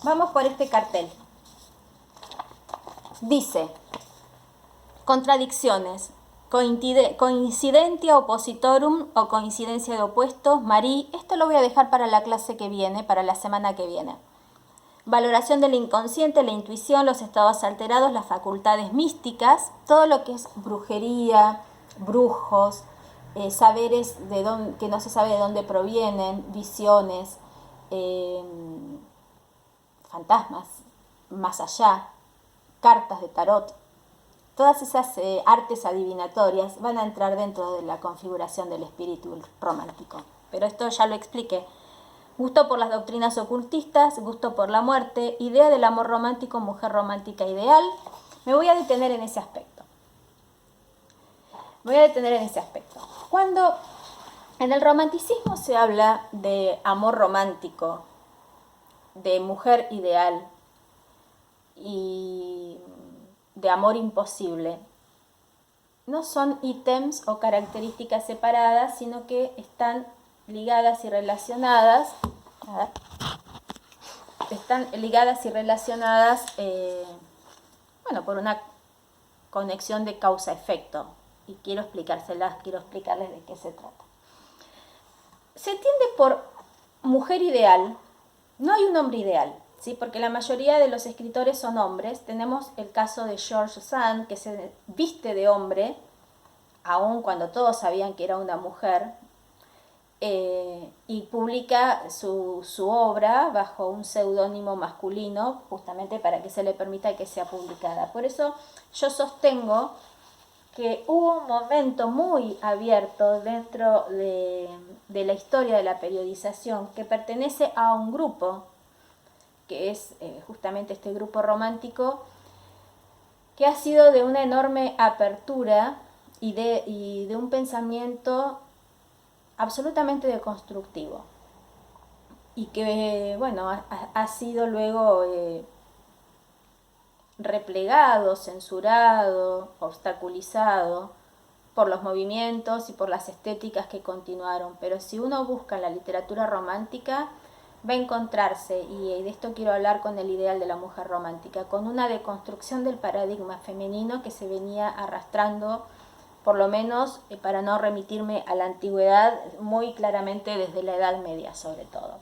Vamos por este cartel. Dice, contradicciones, coincidentia oppositorum o coincidencia de opuestos, Marie, esto lo voy a dejar para la clase que viene, para la semana que viene. Valoración del inconsciente, la intuición, los estados alterados, las facultades místicas, todo lo que es brujería, brujos, saberes que no se sabe de dónde provienen, visiones, fantasmas, más allá, cartas de tarot. Todas esas artes adivinatorias van a entrar dentro de la configuración del espíritu romántico. Pero esto ya lo expliqué. Gusto por las doctrinas ocultistas, gusto por la muerte, idea del amor romántico, mujer romántica ideal. Me voy a detener en ese aspecto. Cuando en el romanticismo se habla de amor romántico, de mujer ideal y de amor imposible, no son ítems o características separadas, sino que están ligadas y relacionadas, por una conexión de causa-efecto. Y quiero explicarles de qué se trata. Se entiende por mujer ideal, no hay un hombre ideal, ¿sí? Porque la mayoría de los escritores son hombres. Tenemos el caso de George Sand, que se viste de hombre, aun cuando todos sabían que era una mujer, y publica su obra bajo un seudónimo masculino, justamente para que se le permita que sea publicada. Por eso yo sostengo que hubo un momento muy abierto dentro de la historia de la periodización que pertenece a un grupo, que es justamente este grupo romántico, que ha sido de una enorme apertura y de un pensamiento absolutamente deconstructivo, y que ha sido luego replegado, censurado, obstaculizado por los movimientos y por las estéticas que continuaron. Pero si uno busca en la literatura romántica, va a encontrarse, y de esto quiero hablar con el ideal de la mujer romántica, con una deconstrucción del paradigma femenino que se venía arrastrando, por lo menos para no remitirme a la antigüedad, muy claramente desde la Edad Media sobre todo.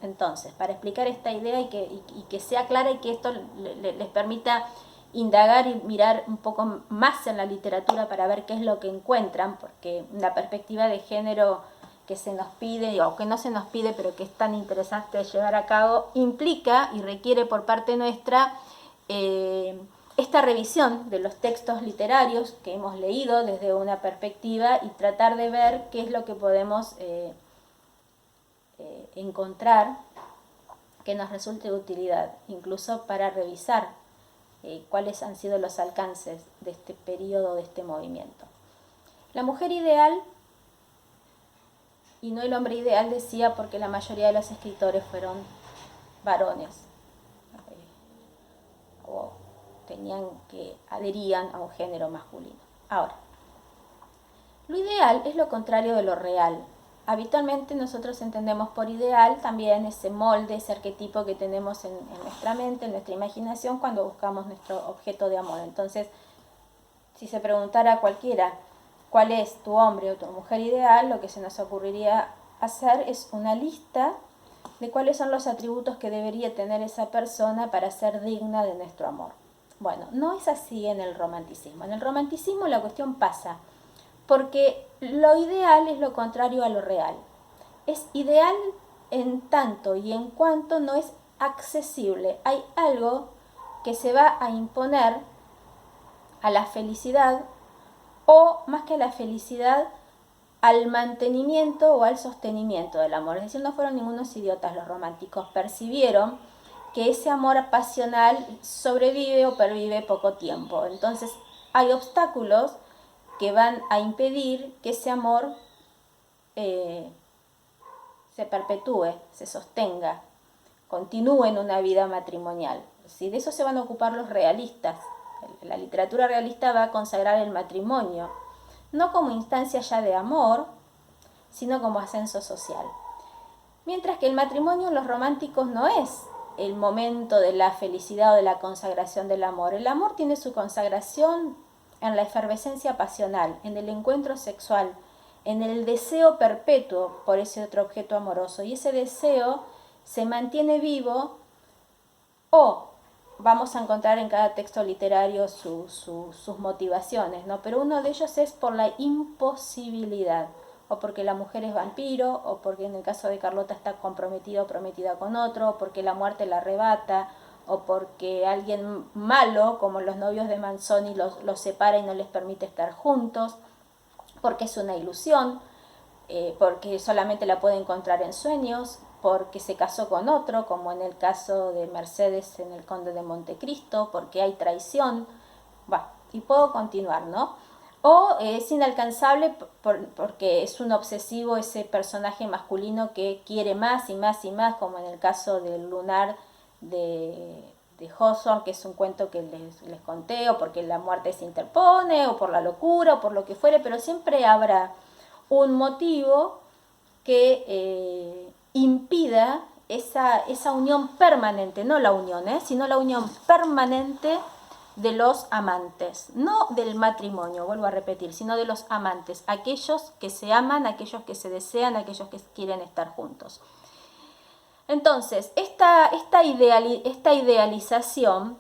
Entonces, para explicar esta idea y que sea clara, y que esto les permita indagar y mirar un poco más en la literatura para ver qué es lo que encuentran, porque la perspectiva de género que se nos pide, o que no se nos pide, pero que es tan interesante llevar a cabo, implica y requiere por parte nuestra esta revisión de los textos literarios que hemos leído desde una perspectiva, y tratar de ver qué es lo que podemos encontrar que nos resulte de utilidad, incluso para revisar cuáles han sido los alcances de este periodo, de este movimiento. La mujer ideal y no el hombre ideal, decía, porque la mayoría de los escritores fueron varones, o adherían a un género masculino. Ahora, lo ideal es lo contrario de lo real. Habitualmente nosotros entendemos por ideal también ese molde, ese arquetipo que tenemos en nuestra mente, en nuestra imaginación, cuando buscamos nuestro objeto de amor. Entonces, si se preguntara a cualquiera cuál es tu hombre o tu mujer ideal, lo que se nos ocurriría hacer es una lista de cuáles son los atributos que debería tener esa persona para ser digna de nuestro amor. Bueno, no es así en el romanticismo. En el romanticismo la cuestión pasa porque lo ideal es lo contrario a lo real. Es ideal en tanto y en cuanto no es accesible. Hay algo que se va a imponer a la felicidad, o más que a la felicidad, al mantenimiento o al sostenimiento del amor. Es decir, no fueron ningunos idiotas los románticos, percibieron que ese amor pasional sobrevive o pervive poco tiempo. Entonces hay obstáculos que van a impedir que ese amor se perpetúe, se sostenga, continúe en una vida matrimonial. ¿Sí? De eso se van a ocupar los realistas. La literatura realista va a consagrar el matrimonio, no como instancia ya de amor, sino como ascenso social. Mientras que el matrimonio en los románticos no es el momento de la felicidad o de la consagración del amor. El amor tiene su consagración en la efervescencia pasional, en el encuentro sexual, en el deseo perpetuo por ese otro objeto amoroso. Y ese deseo se mantiene vivo, o vamos a encontrar en cada texto literario sus motivaciones, ¿no? Pero uno de ellos es por la imposibilidad, o porque la mujer es vampiro, o porque en el caso de Carlota está comprometida o prometida con otro, o porque la muerte la arrebata, o porque alguien malo, como los novios de Manzoni, los separa y no les permite estar juntos, porque es una ilusión, porque solamente la puede encontrar en sueños, porque se casó con otro, como en el caso de Mercedes en el Conde de Montecristo, porque hay traición, bueno, y puedo continuar, ¿no? O es inalcanzable porque es un obsesivo ese personaje masculino que quiere más y más y más, como en el caso del Lunar de Hawthorne, que es un cuento que les conté, o porque la muerte se interpone, o por la locura, o por lo que fuere, pero siempre habrá un motivo que impida esa unión permanente, no la unión, sino la unión permanente de los amantes, no del matrimonio, vuelvo a repetir, sino de los amantes, aquellos que se aman, aquellos que se desean, aquellos que quieren estar juntos. Entonces, esta idealización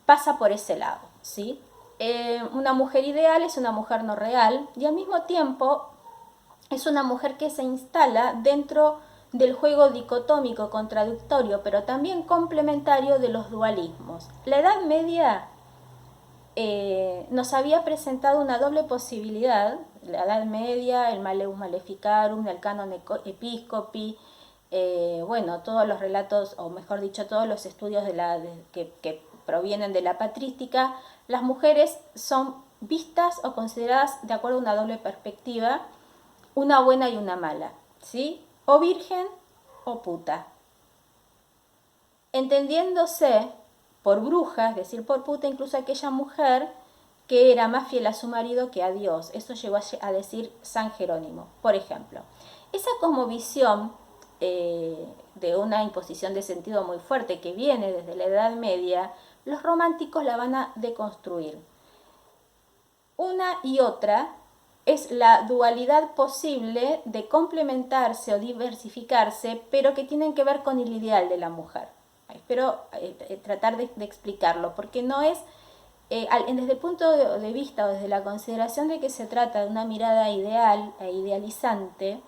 pasa por ese lado, ¿sí? Una mujer ideal es una mujer no real, y al mismo tiempo es una mujer que se instala dentro del juego dicotómico, contradictorio, pero también complementario de los dualismos. La Edad Media nos había presentado una doble posibilidad, la Edad Media, el Maleus Maleficarum, el Canon Episcopi, bueno, todos los relatos, o mejor dicho, todos los estudios que provienen de la patrística. Las mujeres son vistas o consideradas de acuerdo a una doble perspectiva, una buena y una mala, ¿sí? O virgen o puta. Entendiéndose por bruja, es decir, por puta, incluso aquella mujer que era más fiel a su marido que a Dios. Eso llegó a decir San Jerónimo, por ejemplo. Esa cosmovisión de una imposición de sentido muy fuerte que viene desde la Edad Media, los románticos la van a deconstruir. Una y otra es la dualidad posible de complementarse o diversificarse, pero que tienen que ver con el ideal de la mujer. Espero tratar de explicarlo, porque no es, desde el punto de vista o desde la consideración de que se trata de una mirada ideal e idealizante,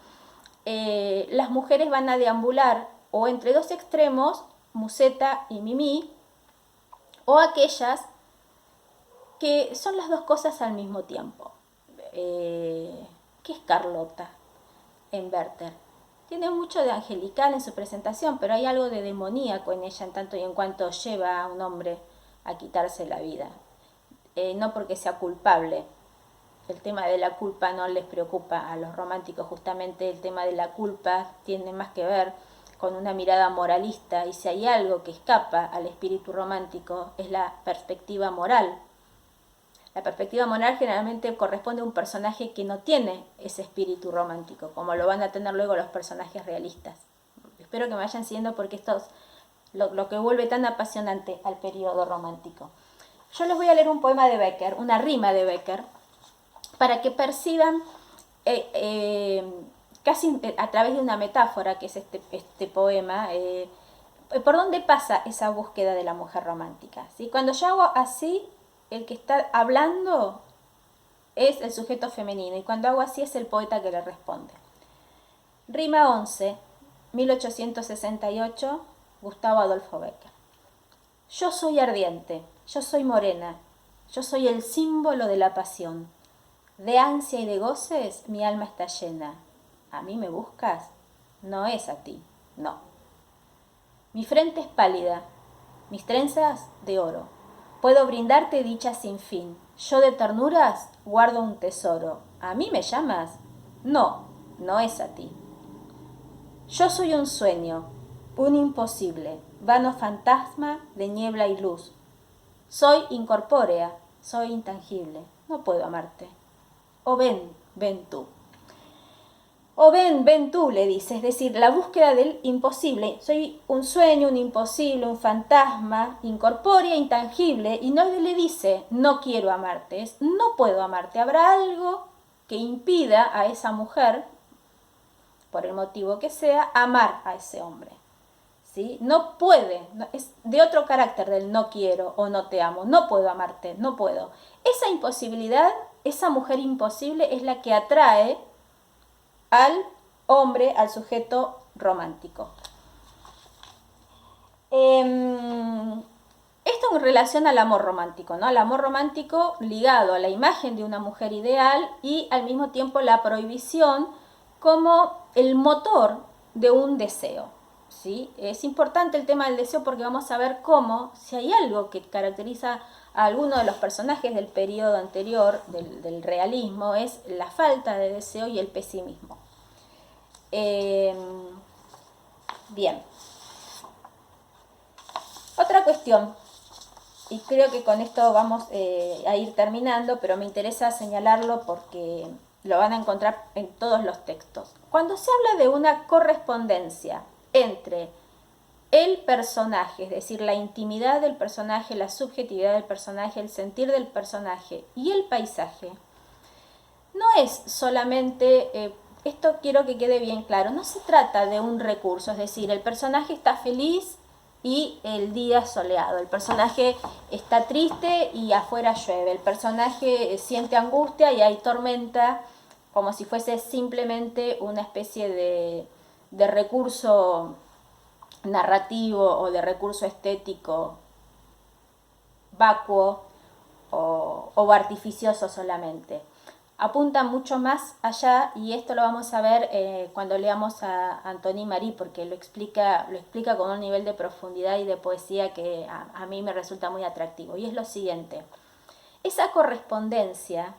las mujeres van a deambular o entre dos extremos, Musetta y Mimi, o aquellas que son las dos cosas al mismo tiempo. ¿Qué es Carlota en Werther? Tiene mucho de angelical en su presentación, pero hay algo de demoníaco en ella en tanto y en cuanto lleva a un hombre a quitarse la vida. No porque sea culpable. El tema de la culpa no les preocupa a los románticos, justamente el tema de la culpa tiene más que ver con una mirada moralista, y si hay algo que escapa al espíritu romántico es la perspectiva moral. La perspectiva moral generalmente corresponde a un personaje que no tiene ese espíritu romántico, como lo van a tener luego los personajes realistas. Espero que me vayan siguiendo, porque esto es lo que vuelve tan apasionante al periodo romántico. Yo les voy a leer un poema de Becker, una rima de Becker, para que perciban casi a través de una metáfora, que es este poema, por dónde pasa esa búsqueda de la mujer romántica, ¿sí? Cuando yo hago así, el que está hablando es el sujeto femenino, y cuando hago así es el poeta que le responde. Rima 11, 1868, Gustavo Adolfo Becker. Yo soy ardiente, yo soy morena, yo soy el símbolo de la pasión. De ansia y de goces mi alma está llena. ¿A mí me buscas? No es a ti, no. Mi frente es pálida, mis trenzas de oro. Puedo brindarte dicha sin fin. Yo de ternuras guardo un tesoro. ¿A mí me llamas? No, no es a ti. Yo soy un sueño, un imposible, vano fantasma de niebla y luz. Soy incorpórea, soy intangible, no puedo amarte. O ven, ven tú. O ven tú, le dice, es decir, la búsqueda del imposible. Soy un sueño, un imposible, un fantasma, incorpórea, intangible, y no le dice, no quiero amarte, es, no puedo amarte. Habrá algo que impida a esa mujer, por el motivo que sea, amar a ese hombre. ¿Sí? No puede, es de otro carácter del no quiero o no te amo, no puedo amarte, no puedo. Esa imposibilidad, esa mujer imposible es la que atrae al hombre, al sujeto romántico. Esto en relación al amor romántico, ¿no? Al amor romántico ligado a la imagen de una mujer ideal y al mismo tiempo la prohibición como el motor de un deseo. ¿Sí? Es importante el tema del deseo porque vamos a ver cómo, si hay algo que caracteriza a alguno de los personajes del periodo anterior, del realismo, es la falta de deseo y el pesimismo. Bien. Otra cuestión, y creo que con esto vamos a ir terminando, pero me interesa señalarlo porque lo van a encontrar en todos los textos. Cuando se habla de una correspondencia entre el personaje, es decir, la intimidad del personaje, la subjetividad del personaje, el sentir del personaje y el paisaje, no es solamente, esto quiero que quede bien claro, no se trata de un recurso, es decir, el personaje está feliz y el día es soleado, el personaje está triste y afuera llueve, el personaje siente angustia y hay tormenta, como si fuese simplemente una especie de recurso narrativo o de recurso estético vacuo o artificioso solamente. Apunta mucho más allá y esto lo vamos a ver cuando leamos a Antony Marie porque lo explica con un nivel de profundidad y de poesía que a mí me resulta muy atractivo. Y es lo siguiente, esa correspondencia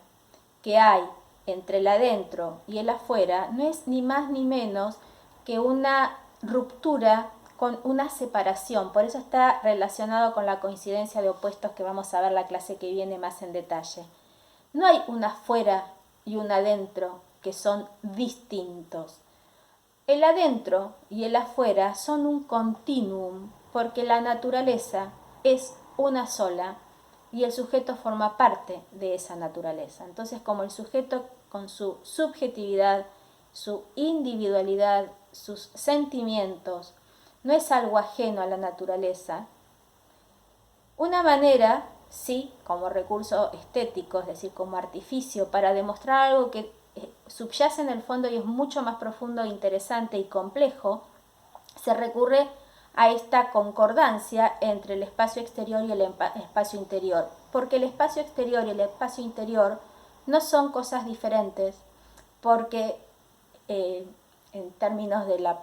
que hay entre el adentro y el afuera no es ni más ni menos que una ruptura con una separación, por eso está relacionado con la coincidencia de opuestos que vamos a ver la clase que viene más en detalle. No hay un afuera y un adentro que son distintos. El adentro y el afuera son un continuum porque la naturaleza es una sola y el sujeto forma parte de esa naturaleza. Entonces, como el sujeto con su subjetividad, su individualidad, sus sentimientos, no es algo ajeno a la naturaleza, una manera, sí, como recurso estético, es decir, como artificio, para demostrar algo que subyace en el fondo y es mucho más profundo, interesante y complejo, se recurre a esta concordancia entre el espacio exterior y el espacio interior, porque el espacio exterior y el espacio interior no son cosas diferentes, porque en términos de la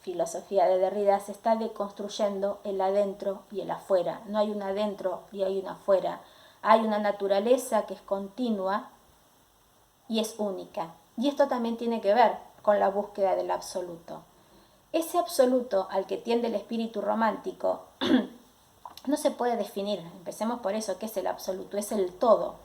filosofía de Derrida se está deconstruyendo el adentro y el afuera. No hay un adentro y hay un afuera. Hay una naturaleza que es continua y es única. Y esto también tiene que ver con la búsqueda del absoluto. Ese absoluto al que tiende el espíritu romántico no se puede definir. Empecemos por eso. ¿Qué es el absoluto? Es el todo.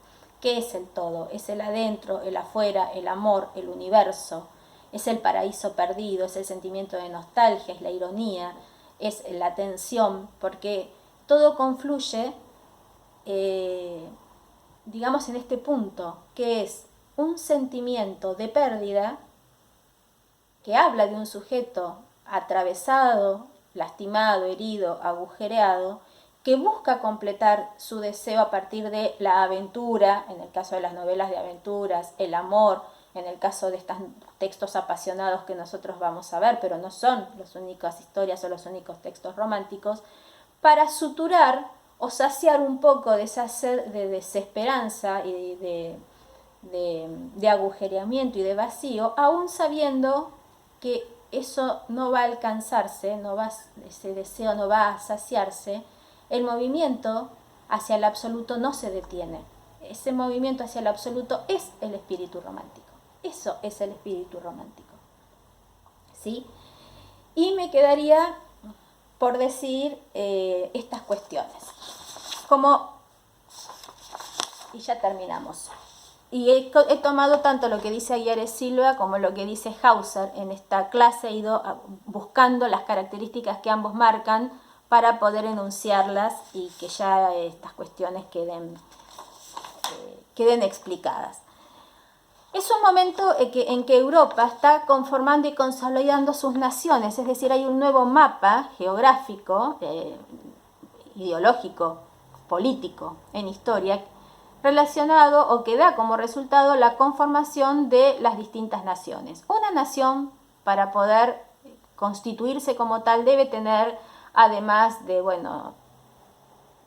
¿Qué es el todo? Es el adentro, el afuera, el amor, el universo. Es el paraíso perdido, es el sentimiento de nostalgia, es la ironía, es la tensión, porque todo confluye, digamos, en este punto, que es un sentimiento de pérdida que habla de un sujeto atravesado, lastimado, herido, agujereado, que busca completar su deseo a partir de la aventura, en el caso de las novelas de aventuras, el amor, en el caso de estos textos apasionados que nosotros vamos a ver, pero no son las únicas historias o los únicos textos románticos, para suturar o saciar un poco de esa sed de desesperanza y de agujereamiento y de vacío, aún sabiendo que eso no va a alcanzarse, ese deseo no va a saciarse, el movimiento hacia el absoluto no se detiene. Ese movimiento hacia el absoluto es el espíritu romántico. Eso es el espíritu romántico. ¿Sí? Y me quedaría por decir estas cuestiones. Y ya terminamos. y he tomado tanto lo que dice Aguiar Silva como lo que dice Hauser en esta clase, he ido buscando las características que ambos marcan para poder enunciarlas y que ya estas cuestiones queden explicadas. Es un momento en que Europa está conformando y consolidando sus naciones, es decir, hay un nuevo mapa geográfico, ideológico, político, en historia, relacionado o que da como resultado la conformación de las distintas naciones. Una nación, para poder constituirse como tal, debe tener, además de, bueno,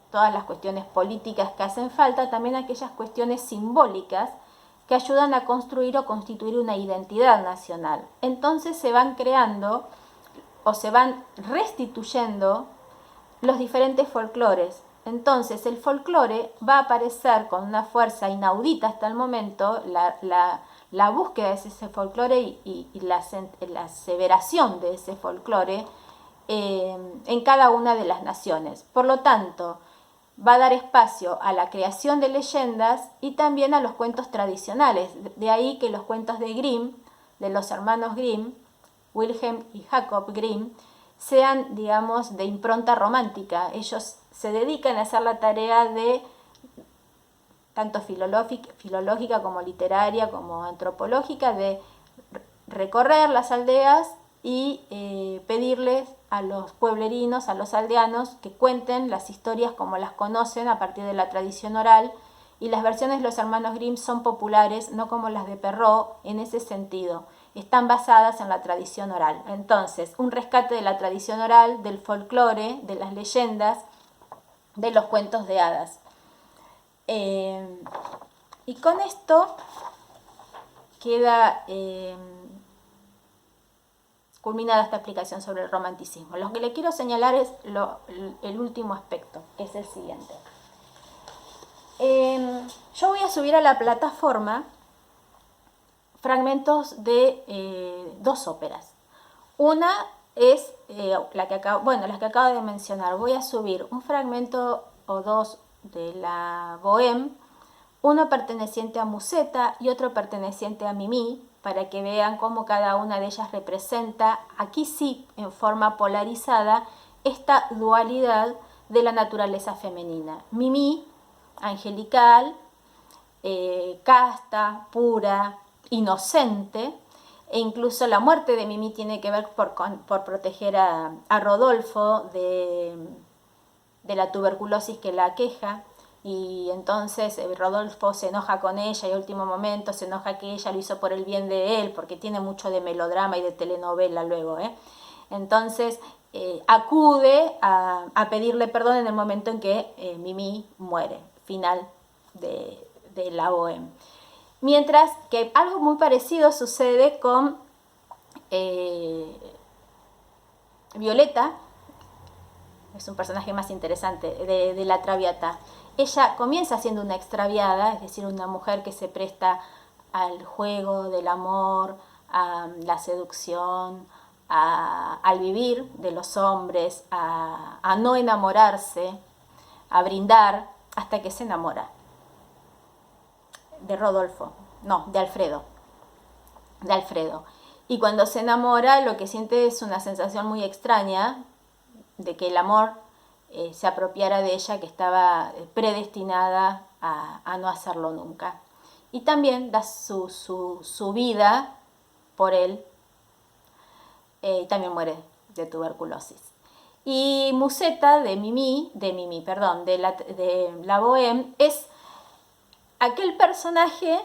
todas las cuestiones políticas que hacen falta, también aquellas cuestiones simbólicas que ayudan a construir o constituir una identidad nacional. Entonces se van creando o se van restituyendo los diferentes folclores. Entonces el folclore va a aparecer con una fuerza inaudita hasta el momento, la búsqueda de ese folclore y la aseveración de ese folclore en cada una de las naciones. Por lo tanto, va a dar espacio a la creación de leyendas y también a los cuentos tradicionales. De ahí que los cuentos de Grimm, de los hermanos Grimm, Wilhelm y Jacob Grimm, sean, digamos, de impronta romántica. Ellos se dedican a hacer la tarea de, tanto filológica como literaria, como antropológica, de recorrer las aldeas y pedirles a los pueblerinos, a los aldeanos, que cuenten las historias como las conocen a partir de la tradición oral, y las versiones de los hermanos Grimm son populares, no como las de Perrault en ese sentido. Están basadas en la tradición oral. Entonces, un rescate de la tradición oral, del folclore, de las leyendas, de los cuentos de hadas. Y con esto queda culminada esta explicación sobre el romanticismo. Lo que le quiero señalar es el último aspecto, que es el siguiente. Yo voy a subir a la plataforma fragmentos de dos óperas. Una es las que acabo de mencionar. Voy a subir un fragmento o dos de la Bohème, uno perteneciente a Musetta y otro perteneciente a Mimi, para que vean cómo cada una de ellas representa, aquí sí, en forma polarizada, esta dualidad de la naturaleza femenina. Mimi, angelical, casta, pura, inocente, e incluso la muerte de Mimi tiene que ver por proteger a Rodolfo de la tuberculosis que la aqueja, y entonces Rodolfo se enoja con ella y al último momento se enoja que ella lo hizo por el bien de él, porque tiene mucho de melodrama y de telenovela luego, Entonces acude a pedirle perdón en el momento en que Mimi muere, final de la Bohème. Mientras que algo muy parecido sucede con Violeta, es un personaje más interesante, de la Traviata. Ella comienza siendo una extraviada, es decir, una mujer que se presta al juego del amor, a la seducción, al vivir de los hombres, a no enamorarse, a brindar, hasta que se enamora de Rodolfo, no, de Alfredo. Y cuando se enamora, lo que siente es una sensación muy extraña de que el amor se apropiara de ella, que estaba predestinada a no hacerlo nunca. Y también da su vida por él, y también muere de tuberculosis. Y Musetta de la Bohème es aquel personaje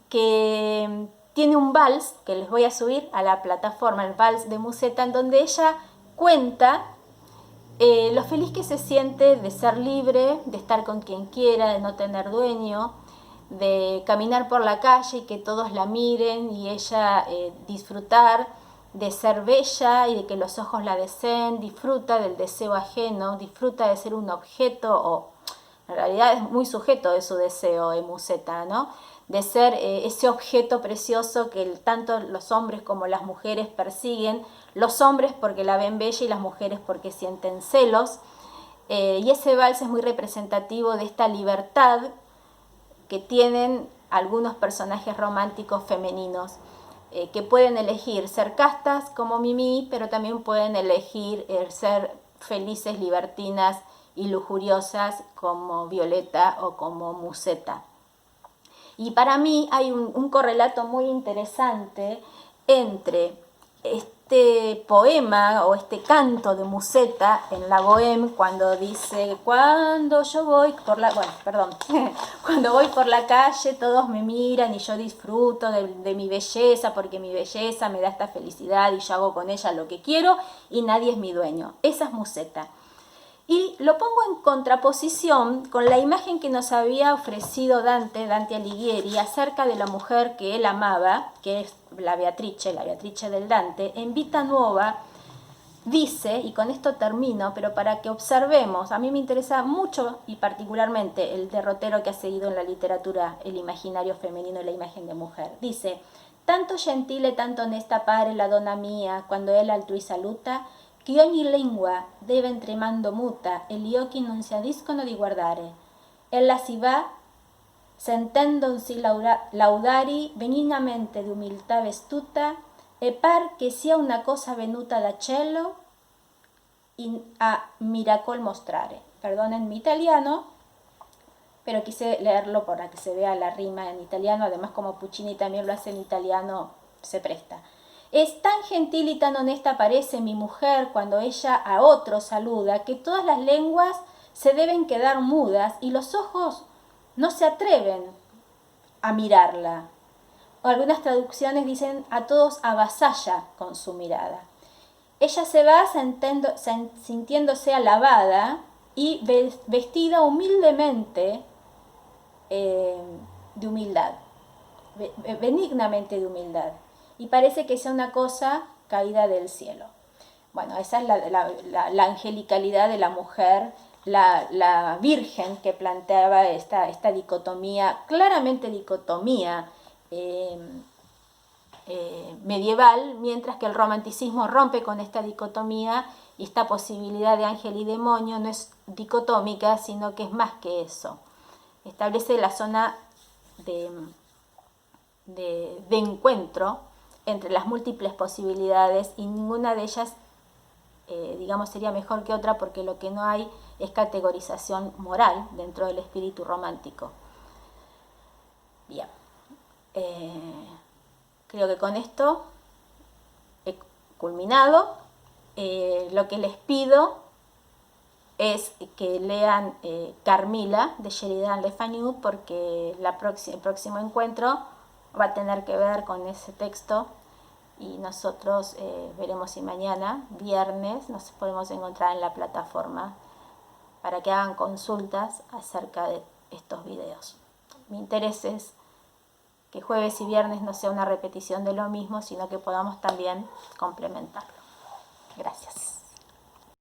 que tiene un vals, que les voy a subir a la plataforma, el vals de Musetta, en donde ella cuenta lo feliz que se siente de ser libre, de estar con quien quiera, de no tener dueño, de caminar por la calle y que todos la miren y ella disfrutar de ser bella y de que los ojos la deseen, disfruta del deseo ajeno, disfruta de ser un objeto, o en realidad es muy sujeto de su deseo Musetta, ¿no? De ser ese objeto precioso que tanto los hombres como las mujeres persiguen, los hombres porque la ven bella y las mujeres porque sienten celos, y ese vals es muy representativo de esta libertad que tienen algunos personajes románticos femeninos que pueden elegir ser castas como Mimi, pero también pueden elegir ser felices, libertinas y lujuriosas como Violeta o como Musetta. Y para mí hay un correlato muy interesante entre este poema o este canto de Musetta en la Bohème, cuando dice, cuando yo voy por la, bueno, perdón, cuando voy por la calle todos me miran y yo disfruto de mi belleza, porque mi belleza me da esta felicidad y yo hago con ella lo que quiero y nadie es mi dueño. Esa es Musetta. Y lo pongo en contraposición con la imagen que nos había ofrecido Dante Alighieri, acerca de la mujer que él amaba, que es la Beatrice del Dante. En Vita Nuova dice, y con esto termino, pero para que observemos, a mí me interesa mucho y particularmente el derrotero que ha seguido en la literatura el imaginario femenino y la imagen de mujer. Dice, tanto gentile, tanto onesta pare la donna mia, quando ella altrui saluta, che ogni lingua deve tremando muta e gli occhi non si adiscono di guardare. Ella si va, sentendosi laudari benignamente di umiltà vestuta, e par che sia una cosa venuta da cielo a miracol mostrare. Perdonen mi italiano, pero quise leerlo para que se vea la rima en italiano. Además, como Puccini también lo hace en italiano, se presta. Es tan gentil y tan honesta parece mi mujer cuando ella a otro saluda, que todas las lenguas se deben quedar mudas y los ojos no se atreven a mirarla. O algunas traducciones dicen a todos avasalla con su mirada. Ella se va sintiéndose alabada y vestida humildemente de humildad, benignamente de humildad. Y parece que sea una cosa caída del cielo. Bueno, esa es la angelicalidad de la mujer, la virgen que planteaba esta dicotomía, claramente dicotomía medieval, mientras que el romanticismo rompe con esta dicotomía y esta posibilidad de ángel y demonio no es dicotómica, sino que es más que eso. Establece la zona de encuentro entre las múltiples posibilidades y ninguna de ellas, digamos, sería mejor que otra, porque lo que no hay es categorización moral dentro del espíritu romántico. Bien, creo que con esto he culminado. Lo que les pido es que lean Carmila de Sheridan Le Fanu, porque el próximo encuentro va a tener que ver con ese texto y nosotros veremos si mañana, viernes, nos podemos encontrar en la plataforma para que hagan consultas acerca de estos videos. Mi interés es que jueves y viernes no sea una repetición de lo mismo, sino que podamos también complementarlo. Gracias.